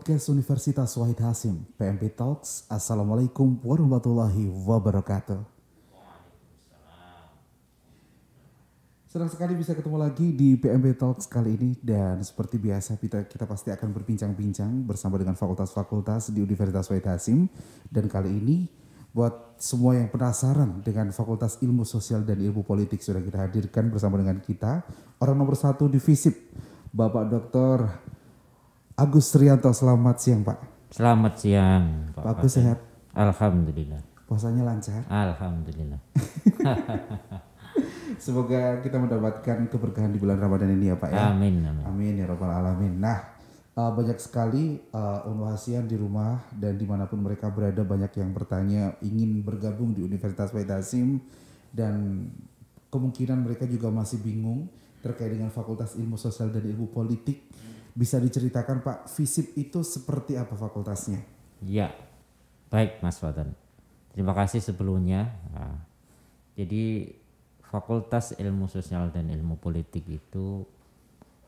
podcast Universitas Wahid Hasim, PMP Talks. Assalamualaikum warahmatullahi wabarakatuh. Senang sekali bisa ketemu lagi di PMP Talks kali ini, dan seperti biasa kita pasti akan berbincang-bincang bersama dengan fakultas-fakultas di Universitas Wahid Hasim. Dan kali ini buat semua yang penasaran dengan Fakultas Ilmu Sosial dan Ilmu Politik, sudah kita hadirkan bersama dengan kita orang nomor 1 di FISIP, Bapak Dr. Agus Trianto. Selamat siang, Pak. Selamat siang, Pak Agus, sehat? Alhamdulillah. Puasanya lancar? Alhamdulillah. Semoga kita mendapatkan keberkahan di bulan Ramadan ini ya, Pak ya. Amin, amin. Amin ya rabbal alamin. Nah, banyak sekali unwahasian di rumah dan dimanapun mereka berada, banyak yang bertanya ingin bergabung di Universitas Wahid Hasim, dan kemungkinan mereka juga masih bingung terkait dengan Fakultas Ilmu Sosial dan Ilmu Politik. Bisa diceritakan, Pak, FISIP itu seperti apa fakultasnya? Ya, baik Mas Watan. Terima kasih sebelumnya. Jadi Fakultas Ilmu Sosial dan Ilmu Politik itu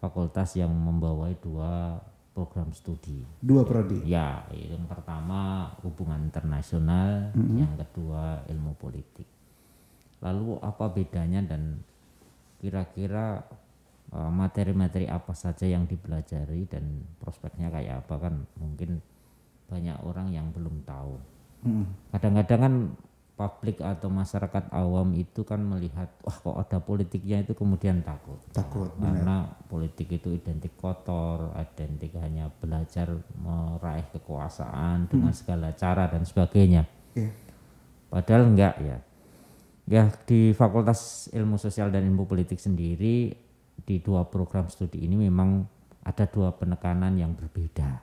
fakultas yang membawai 2 program studi. 2 prodi? Ya, yang pertama hubungan internasional, yang kedua ilmu politik. Lalu apa bedanya dan kira-kira materi-materi apa saja yang dipelajari dan prospeknya kayak apa, kan mungkin banyak orang yang belum tahu. Kadang-kadang kan publik atau masyarakat awam itu kan melihat, wah kok ada politiknya, itu kemudian takut. Karena politik itu identik kotor, identik hanya belajar meraih kekuasaan dengan segala cara dan sebagainya. Padahal enggak ya. Ya, di Fakultas Ilmu Sosial dan Ilmu Politik sendiri, di 2 program studi ini memang ada 2 penekanan yang berbeda.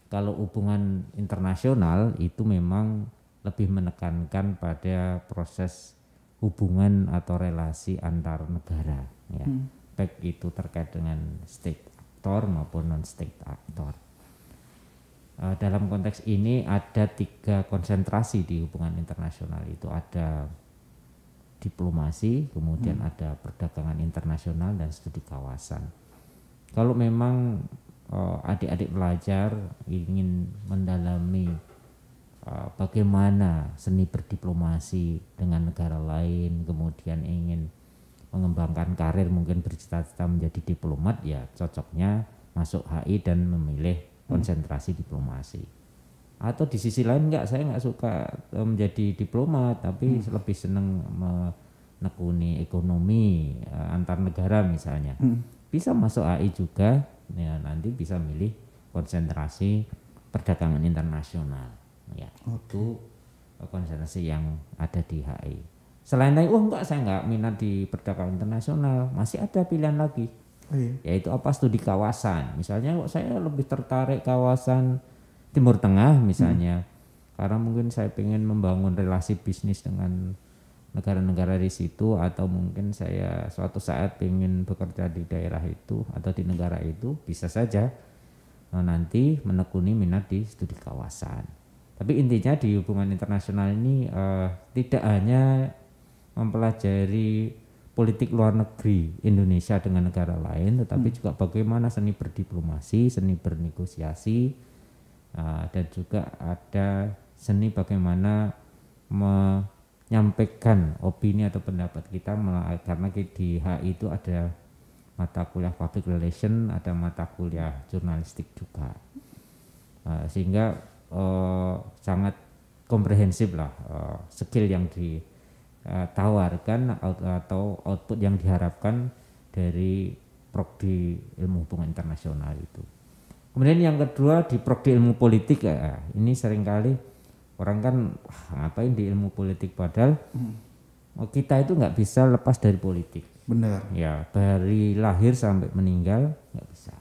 Kalau hubungan internasional itu memang lebih menekankan pada proses hubungan atau relasi antar negara, ya. Baik itu terkait dengan state actor maupun non state actor. Dalam konteks ini ada 3 konsentrasi di hubungan internasional, itu ada diplomasi, kemudian ada perdagangan internasional dan studi kawasan. Kalau memang adik-adik pelajar ingin mendalami bagaimana seni berdiplomasi dengan negara lain, kemudian ingin mengembangkan karir, mungkin bercita-cita menjadi diplomat, ya cocoknya masuk HI dan memilih konsentrasi diplomasi. Atau di sisi lain, saya nggak suka menjadi diplomat, tapi lebih senang menekuni ekonomi antar negara misalnya. Bisa masuk AI juga, ya nanti bisa milih konsentrasi perdagangan internasional. Ya, itu konsentrasi yang ada di HI. Selain itu, saya nggak minat di perdagangan internasional, masih ada pilihan lagi. Yaitu apa, studi kawasan. Misalnya saya lebih tertarik kawasan Timur Tengah misalnya, karena mungkin saya ingin membangun relasi bisnis dengan negara-negara di situ, atau mungkin saya suatu saat ingin bekerja di daerah itu atau di negara itu, bisa saja nanti menekuni minat di studi kawasan. Tapi intinya di hubungan internasional ini tidak hanya mempelajari politik luar negeri Indonesia dengan negara lain, tetapi juga bagaimana seni berdiplomasi, seni bernegosiasi, dan juga ada seni bagaimana menyampaikan opini atau pendapat kita, karena di HI itu ada mata kuliah public relation, ada mata kuliah jurnalistik juga, sehingga sangat komprehensif lah skill yang ditawarkan atau output yang diharapkan dari prodi ilmu hubungan internasional itu. Kemudian yang kedua, di prodi ilmu politik, ini seringkali orang kan ngapain di ilmu politik, padahal kita itu nggak bisa lepas dari politik. Benar. Ya, dari lahir sampai meninggal nggak bisa.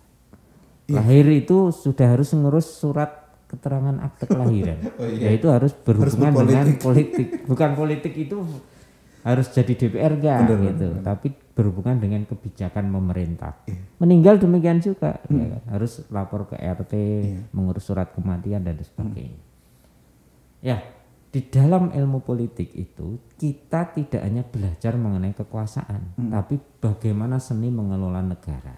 Lahir itu sudah harus ngurus surat keterangan akte kelahiran. Ya itu harus berhubungan dengan politik. Bukan politik itu harus jadi DPR gitu, tapi berhubungan dengan kebijakan pemerintah. Meninggal demikian juga, ya kan? Harus lapor ke RT, mengurus surat kematian dan sebagainya. Ya, di dalam ilmu politik itu kita tidak hanya belajar mengenai kekuasaan, tapi bagaimana seni mengelola negara.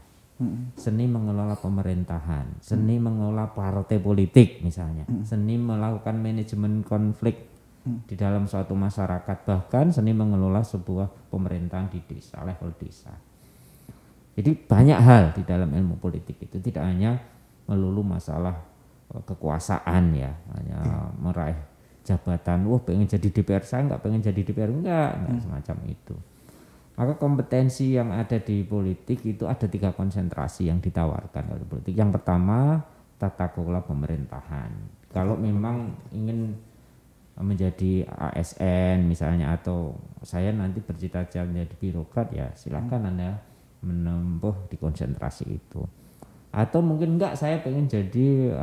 seni mengelola pemerintahan, seni mengelola partai politik misalnya, seni melakukan manajemen konflik di dalam suatu masyarakat, bahkan seni mengelola sebuah pemerintahan di desa, level desa. Jadi banyak hal di dalam ilmu politik itu, tidak hanya melulu masalah kekuasaan ya, hanya meraih jabatan, wah pengen jadi DPR, saya nggak pengen jadi DPR, enggak semacam itu. Maka kompetensi yang ada di politik itu ada 3 konsentrasi yang ditawarkan oleh politik. Yang pertama, tata kelola pemerintahan. Kalau memang ingin menjadi ASN misalnya, atau saya nanti bercita-cita menjadi birokrat, ya silakan Anda menempuh di konsentrasi itu. Atau mungkin enggak, saya pengen jadi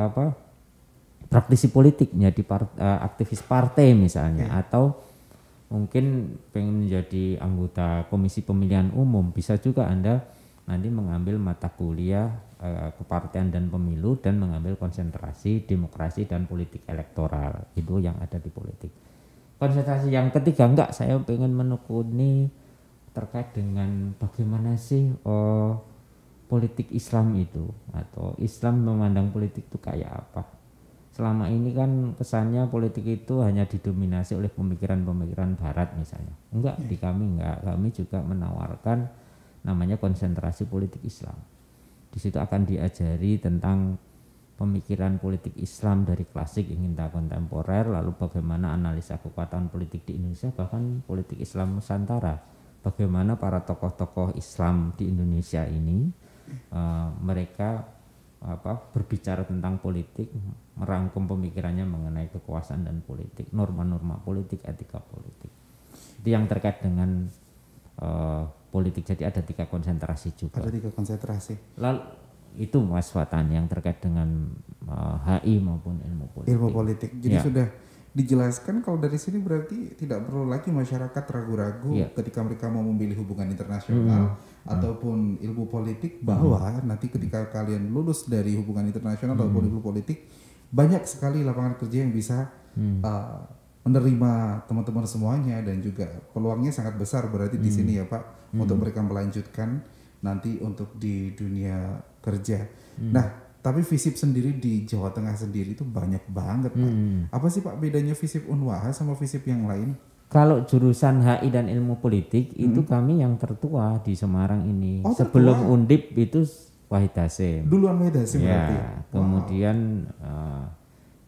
praktisi politik, menjadi aktivis partai misalnya, atau mungkin pengen menjadi anggota komisi pemilihan umum, bisa juga Anda nanti mengambil mata kuliah kepartean dan pemilu dan mengambil konsentrasi demokrasi dan politik elektoral. Itu yang ada di politik. Konsentrasi yang ketiga, enggak, saya pengen menekuni terkait dengan bagaimana sih politik Islam itu, atau Islam memandang politik itu kayak apa. Selama ini kan kesannya politik itu hanya didominasi oleh pemikiran-pemikiran barat misalnya. Enggak, di kami enggak. Kami juga menawarkan namanya konsentrasi politik Islam. Di situ akan diajari tentang pemikiran politik Islam dari klasik hingga kontemporer, lalu bagaimana analisa kekuatan politik di Indonesia, bahkan politik Islam Nusantara. Bagaimana para tokoh-tokoh Islam di Indonesia ini mereka berbicara tentang politik, merangkum pemikirannya mengenai kekuasaan dan politik, norma-norma politik, etika politik. Itu yang terkait dengan politik. Jadi ada 3 konsentrasi juga. Ada 3 konsentrasi. Lalu itu Mas Watan yang terkait dengan HI maupun ilmu politik. Ilmu politik. Jadi sudah dijelaskan, kalau dari sini berarti tidak perlu lagi masyarakat ragu-ragu ketika mereka mau memilih hubungan internasional ataupun ilmu politik, bahwa nanti ketika kalian lulus dari hubungan internasional ataupun ilmu politik, banyak sekali lapangan kerja yang bisa menerima teman-teman semuanya, dan juga peluangnya sangat besar berarti di sini ya Pak, untuk mereka melanjutkan nanti untuk di dunia kerja. Nah, tapi FISIP sendiri di Jawa Tengah sendiri itu banyak banget Pak. Apa sih Pak bedanya FISIP Unwaha sama FISIP yang lain? Kalau jurusan HI dan ilmu politik itu kami yang tertua di Semarang ini. Sebelum Undip itu Wahid Hasyim. Duluan Wahid Hasyim berarti. Kemudian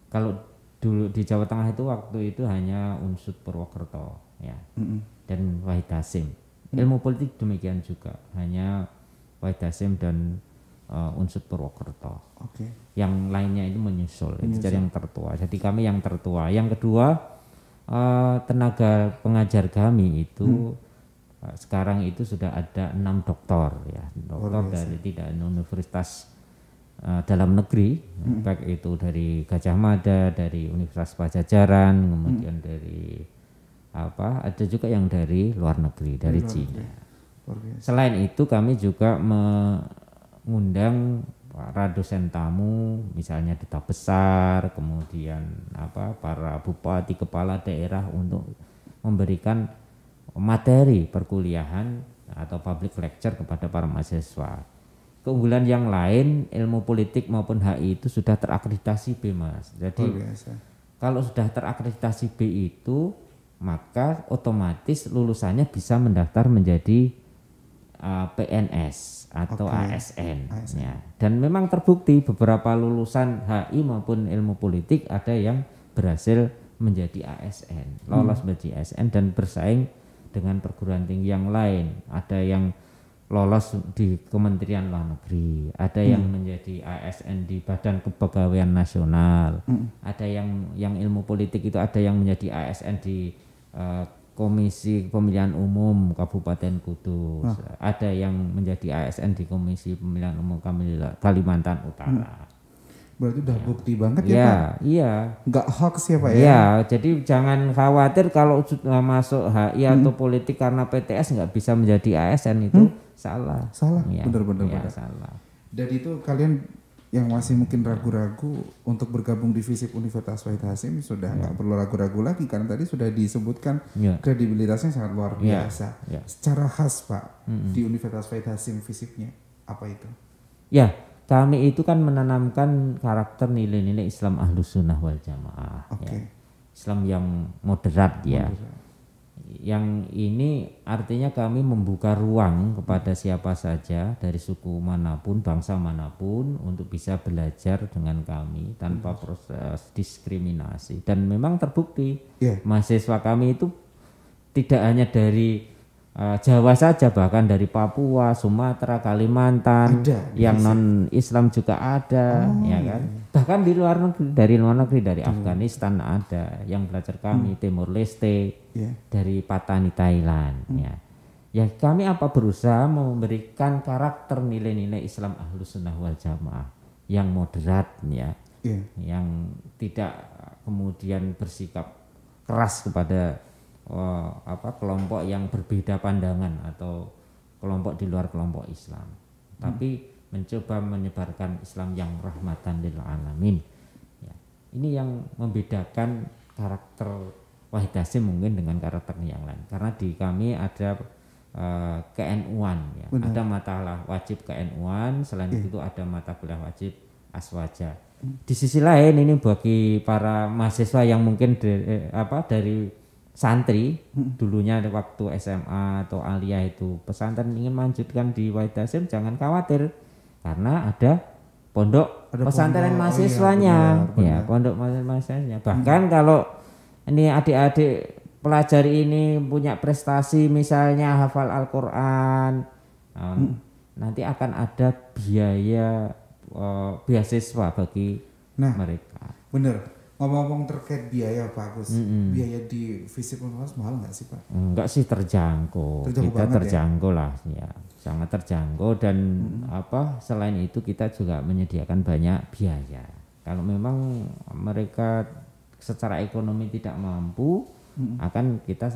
kalau dulu di Jawa Tengah itu waktu itu hanya Unsud Purwokerto ya. Dan Wahid Hasyim. Ilmu politik demikian juga, hanya Wahid Hasyim dan Unsud Purwokerto. Yang lainnya itu menyusul. Itu jadi yang tertua. Jadi kami yang tertua. Yang kedua, tenaga pengajar kami itu sekarang itu sudah ada 6 doktor ya, doktor dari tidak universitas dalam negeri, baik itu dari Gajah Mada, dari Universitas Pajajaran, kemudian dari ada juga yang dari luar negeri, dari Cina. Selain itu kami juga mengundang para dosen tamu, misalnya duta besar, kemudian para bupati, kepala daerah, untuk memberikan materi perkuliahan atau public lecture kepada para mahasiswa. Keunggulan yang lain, ilmu politik maupun HI itu sudah terakreditasi B, Mas. Jadi kalau sudah terakreditasi B itu, maka otomatis lulusannya bisa mendaftar menjadi PNS atau ASN. Ya. Dan memang terbukti beberapa lulusan HI maupun ilmu politik ada yang berhasil menjadi ASN, lolos menjadi ASN dan bersaing dengan perguruan tinggi yang lain. Ada yang lolos di Kementerian Luar Negeri, ada yang menjadi ASN di Badan Kepegawaian Nasional, ada yang ilmu politik itu ada yang menjadi ASN di Komisi Pemilihan Umum Kabupaten Kudus, ada yang menjadi ASN di Komisi Pemilihan Umum Kalimantan Utara. Berarti udah bukti banget ya Pak? Iya. Nggak hoax ya Pak ya? Iya, jadi jangan khawatir kalau sudah masuk HI atau politik karena PTS nggak bisa menjadi ASN itu salah. Salah, ya, benar-benar. Salah. Dan itu kalian yang masih mungkin ragu-ragu untuk bergabung di FISIP Universitas Wahid Hasyim sudah nggak perlu ragu-ragu lagi, karena tadi sudah disebutkan kredibilitasnya sangat luar biasa. Secara khas Pak, di Universitas Wahid Hasyim FISIP-nya apa itu? Ya, kami itu kan menanamkan karakter nilai-nilai Islam Ahlus Sunnah wal Jamaah. Oke. Ya. Islam yang moderat ya. Yang ini artinya kami membuka ruang kepada siapa saja dari suku manapun, bangsa manapun untuk bisa belajar dengan kami tanpa proses diskriminasi. Dan memang terbukti mahasiswa kami itu tidak hanya dari Jawa saja, bahkan dari Papua, Sumatera, Kalimantan, yang non Islam juga ada, ya kan. Bahkan di luar negeri, dari Afghanistan ada yang belajar kami, Timur Leste, dari Patani Thailand, ya. Ya kami berusaha memberikan karakter nilai-nilai Islam Ahlus Sunnah wal Jamaah yang moderat, ya, yang tidak kemudian bersikap keras kepada kelompok yang berbeda pandangan atau kelompok di luar kelompok Islam, tapi mencoba menyebarkan Islam yang rahmatan lil alamin. Ya, ini yang membedakan karakter Wahid Hasyim mungkin dengan karakter yang lain, karena di kami ada ke-NU-an, ya. Ada mata wajib ke-NU-an, selain itu ada mata kuliah wajib aswaja. Di sisi lain ini bagi para mahasiswa yang mungkin dari santri dulunya waktu SMA atau aliyah itu pesantren ingin melanjutkan di Wahid Hasyim, jangan khawatir karena ada pondok pesantren mahasiswanya, pondok mahasiswanya. Bahkan kalau ini adik-adik pelajar ini punya prestasi misalnya hafal Al-Quran, nanti akan ada biaya beasiswa bagi mereka. Bener. Ngomong-ngomong terkait biaya Pak Agus, biaya di FISIP Unhas mahal nggak sih Pak? Enggak sih, terjangkau. Kita terjangkau lah, ya, sangat terjangkau. Dan selain itu kita juga menyediakan banyak biaya. Kalau memang mereka secara ekonomi tidak mampu, akan kita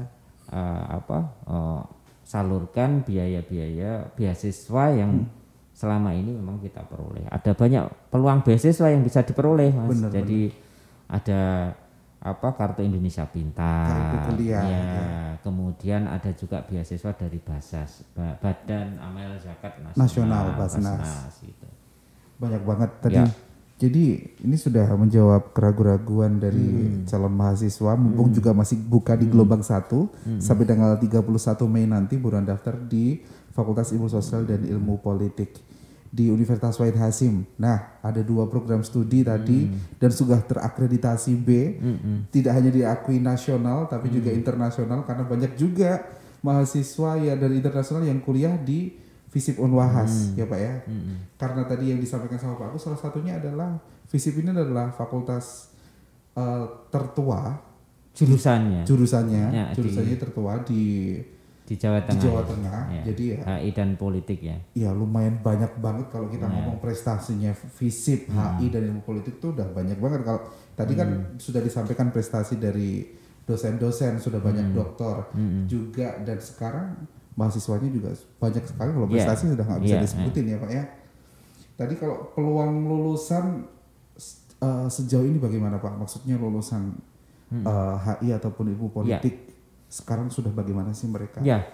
salurkan biaya-biaya beasiswa yang selama ini memang kita peroleh. Ada banyak peluang beasiswa yang bisa diperoleh, Mas. Jadi ada kartu Indonesia Pintar, kartu kuliah, kemudian ada juga beasiswa dari Basas, Badan Amal Zakat Nasional, Basnas. Gitu. Banyak banget tadi. Jadi ini sudah menjawab keraguan-keraguan dari calon mahasiswa, mumpung juga masih buka di gelombang 1 sampai tanggal 31 Mei nanti buruan daftar di Fakultas Ilmu Sosial dan Ilmu Politik di Universitas Wahid Hasyim. Nah, ada 2 program studi tadi dan sudah terakreditasi B. Tidak hanya diakui nasional tapi juga internasional, karena banyak juga mahasiswa ya dari internasional yang kuliah di FISIP Unwahas, ya Pak ya. Karena tadi yang disampaikan sama Pak Agus, salah satunya adalah FISIP ini adalah fakultas tertua jurusannya tertua di Jawa Tengah. Ya. Jadi HI dan politik ya. Iya, lumayan banyak banget kalau kita ngomong prestasinya FISIP, HI dan ilmu politik itu udah banyak banget. Kalau tadi kan sudah disampaikan prestasi dari dosen-dosen, sudah banyak doktor juga, dan sekarang mahasiswanya juga banyak sekali. Kalau prestasi sudah nggak bisa disebutin ya Pak ya. Tadi kalau peluang lulusan sejauh ini bagaimana Pak? Maksudnya lulusan HI ataupun ilmu politik sekarang sudah bagaimana sih mereka? Ya,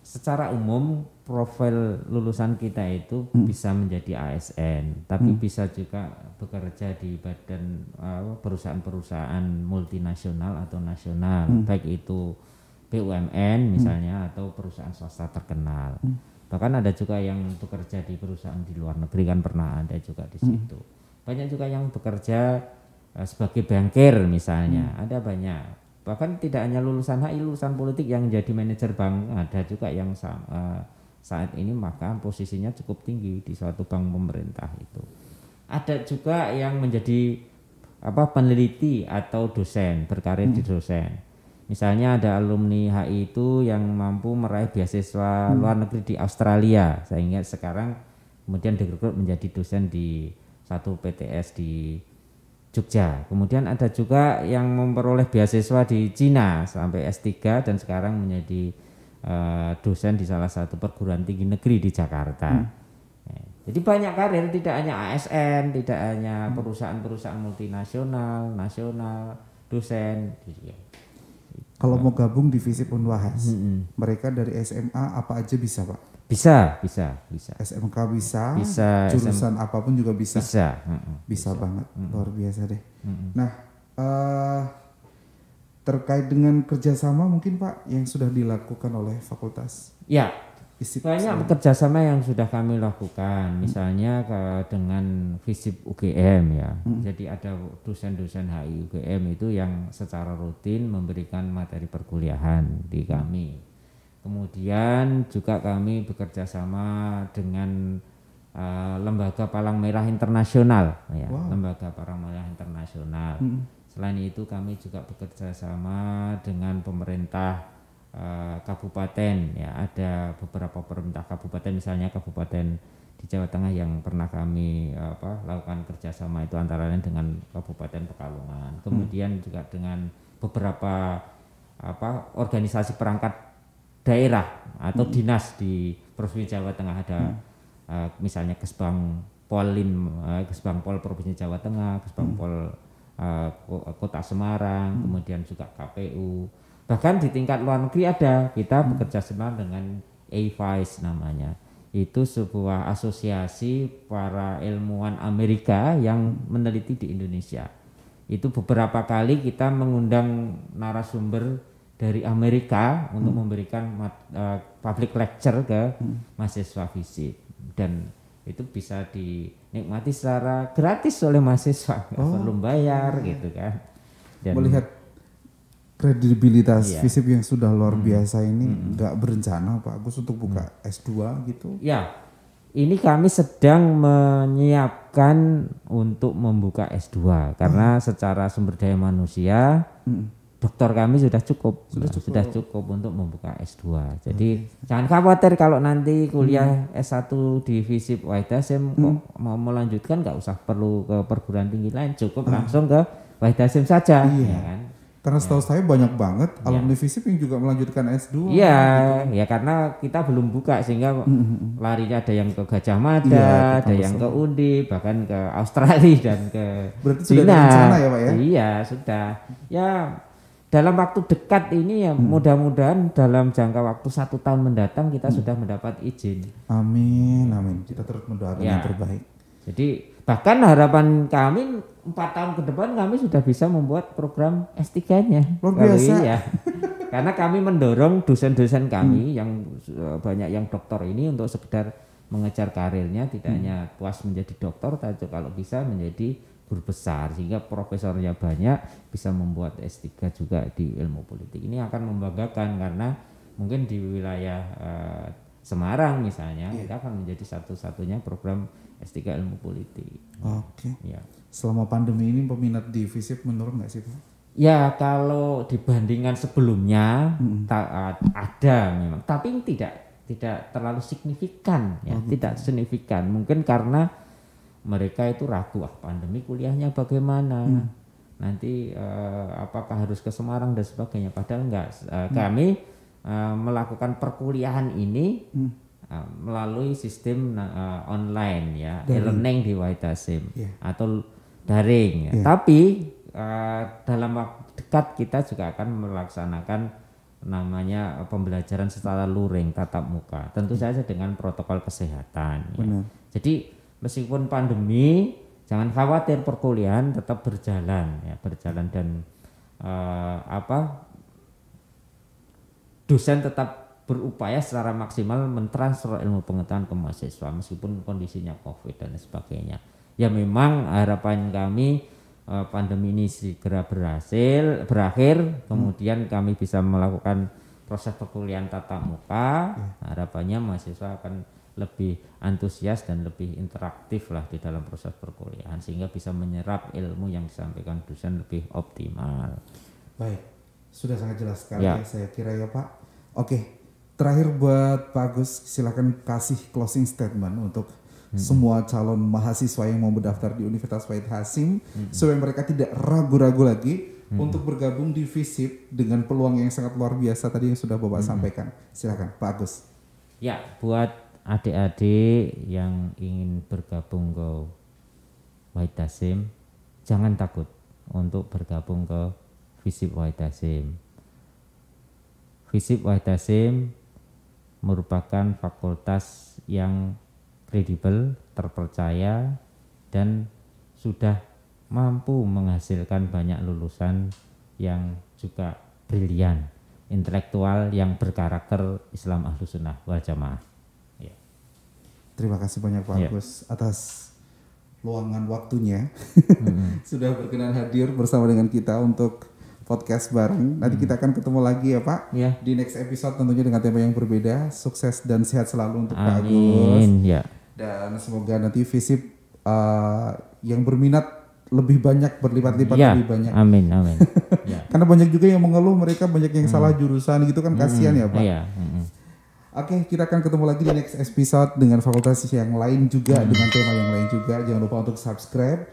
secara umum profil lulusan kita itu bisa menjadi ASN, tapi bisa juga bekerja di badan perusahaan-perusahaan multinasional atau nasional, baik itu BUMN misalnya atau perusahaan swasta terkenal. Bahkan ada juga yang bekerja di perusahaan di luar negeri, kan pernah ada juga di situ. Banyak juga yang bekerja sebagai bankir misalnya, ada banyak. Bahkan tidak hanya lulusan HI, lulusan politik yang jadi manajer bank, ada juga yang saat ini maka posisinya cukup tinggi di suatu bank pemerintah itu. Ada juga yang menjadi peneliti atau dosen, berkarir di dosen. Misalnya ada alumni HI itu yang mampu meraih beasiswa luar negeri di Australia, sehingga sekarang kemudian direkrut menjadi dosen di satu PTS di Jogja. Kemudian ada juga yang memperoleh beasiswa di Cina sampai S3 dan sekarang menjadi dosen di salah satu perguruan tinggi negeri di Jakarta. Jadi banyak karir, tidak hanya ASN, tidak hanya perusahaan-perusahaan multinasional, nasional, dosen. Kalau mau gabung di FISIP Unwahas, mereka dari SMA apa aja bisa Pak? Bisa. SMK bisa, Bisa, jurusan apapun juga bisa. Bisa. Banget, luar biasa deh. Nah, terkait dengan kerjasama mungkin Pak yang sudah dilakukan oleh fakultas. Ya, banyak kerjasama yang sudah kami lakukan, misalnya dengan FISIP UGM ya. Jadi ada dosen-dosen HI UGM itu yang secara rutin memberikan materi perkuliahan di kami. Kemudian juga kami bekerja sama dengan Lembaga Palang Merah Internasional, ya, Lembaga Palang Merah Internasional. Selain itu kami juga bekerja sama dengan pemerintah kabupaten, ya, ada beberapa pemerintah kabupaten, misalnya kabupaten di Jawa Tengah yang pernah kami lakukan kerjasama itu antara lain dengan Kabupaten Pekalongan. Kemudian juga dengan beberapa organisasi perangkat daerah atau dinas di Provinsi Jawa Tengah, ada misalnya Kesbang Pol Provinsi Jawa Tengah, Kesbang Pol Kota Semarang, kemudian juga KPU. Bahkan di tingkat luar negeri ada, kita bekerja sama dengan AVICE namanya. Itu sebuah asosiasi para ilmuwan Amerika yang meneliti di Indonesia. Itu beberapa kali kita mengundang narasumber dari Amerika untuk memberikan public lecture ke mahasiswa FISIP, dan itu bisa dinikmati secara gratis oleh mahasiswa, nggak perlu bayar gitu kan. Dan melihat kredibilitas FISIP yang sudah luar biasa ini, nggak berencana Pak Agus untuk buka S2 gitu? Ya, ini kami sedang menyiapkan untuk membuka S2 karena secara sumber daya manusia doktor kami sudah cukup untuk membuka S2. Jadi jangan khawatir kalau nanti kuliah S1 di FISIP Wahid Hasyim kok mau melanjutkan, nggak usah perlu ke perguruan tinggi lain, cukup langsung ke Wahid Hasyim saja, ya kan? Karena setahu saya banyak banget alumni FISIP yang juga melanjutkan S2. Iya, gitu. Ya karena kita belum buka sehingga larinya ada yang ke Gajah Mada, ada yang ke Undip, bahkan ke Australia dan ke Berarti China. Sudah ada rencana ya Pak ya? Iya, sudah. Ya dalam waktu dekat ini ya mudah-mudahan dalam jangka waktu 1 tahun mendatang kita sudah mendapat izin. Amin. Kita terus mendoakan yang terbaik. Jadi bahkan harapan kami 4 tahun ke depan kami sudah bisa membuat program S3-nya. Luar biasa. Iya. Karena kami mendorong dosen-dosen kami yang banyak yang doktor ini untuk sekedar mengejar karirnya, tidak hanya puas menjadi doktor, tapi kalau bisa menjadi guru besar sehingga profesornya banyak, bisa membuat S3 juga di ilmu politik. Ini akan membanggakan karena mungkin di wilayah Semarang misalnya kita akan menjadi satu-satunya program S3 ilmu politik. Oke. Ya. Selama pandemi ini peminat di FISIP menurun nggak sih Pak? Ya kalau dibandingkan sebelumnya ada memang, tapi tidak terlalu signifikan ya, tidak signifikan. Mungkin karena mereka itu ragu, pandemi kuliahnya bagaimana, nanti apakah harus ke Semarang dan sebagainya. Padahal enggak, kami melakukan perkuliahan ini melalui sistem online ya, e-learning di Wahid Hasyim atau daring. Ya. Tapi dalam waktu dekat kita juga akan melaksanakan namanya pembelajaran secara luring tatap muka, tentu saja dengan protokol kesehatan. Ya. Jadi meskipun pandemi, jangan khawatir, perkuliahan tetap berjalan dan dosen tetap berupaya secara maksimal mentransfer ilmu pengetahuan ke mahasiswa meskipun kondisinya COVID dan sebagainya. Ya memang harapan kami pandemi ini segera berakhir, kemudian kami bisa melakukan proses perkuliahan tatap muka. Harapannya mahasiswa akan lebih antusias dan lebih interaktif lah di dalam proses perkuliahan sehingga bisa menyerap ilmu yang disampaikan dosen lebih optimal. Baik, sudah sangat jelas sekali ya saya kira ya Pak. Oke, terakhir buat Pak Agus, silakan kasih closing statement untuk semua calon mahasiswa yang mau mendaftar di Universitas Wahid Hasyim supaya mereka tidak ragu-ragu lagi untuk bergabung di FISIP dengan peluang yang sangat luar biasa tadi yang sudah Bapak sampaikan. Silakan Pak Agus. Ya, buat adik-adik yang ingin bergabung ke Wahid Hasyim, jangan takut untuk bergabung ke FISIP Wahid Hasyim. FISIP Wahid Hasyim merupakan fakultas yang kredibel, terpercaya, dan sudah mampu menghasilkan banyak lulusan yang juga brilian, intelektual yang berkarakter Islam Ahlus Sunnah wal Jamaah. Ya. Terima kasih banyak Pak Agus atas luangan waktunya. Sudah berkenan hadir bersama dengan kita untuk podcast bareng. Nanti kita akan ketemu lagi ya Pak. Ya. Di next episode tentunya dengan tema yang berbeda. Sukses dan sehat selalu untuk Pak Agus. Amin. Ya. Dan semoga nanti FISIP yang berminat lebih banyak, berlipat-lipat Ya. lebih banyak. Amin. Amin. Ya. Karena banyak juga yang mengeluh mereka banyak yang salah jurusan gitu kan, kasihan ya Pak. Iya. Oke, kita akan ketemu lagi di next episode dengan fakultas yang lain juga, dengan tema yang lain juga. Jangan lupa untuk subscribe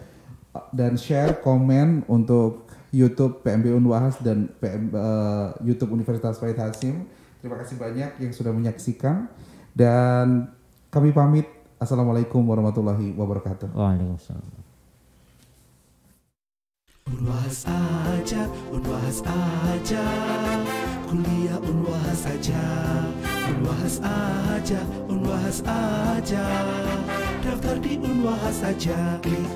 dan share, komen untuk YouTube PMB Unwahas dan YouTube Universitas Wahid Hasim. Terima kasih banyak yang sudah menyaksikan dan kami pamit. Assalamualaikum warahmatullahi wabarakatuh. Waalaikumsalam. Unwahas aja, kuliah Unwahas aja, Unwahas aja, daftar di Unwahas aja, klik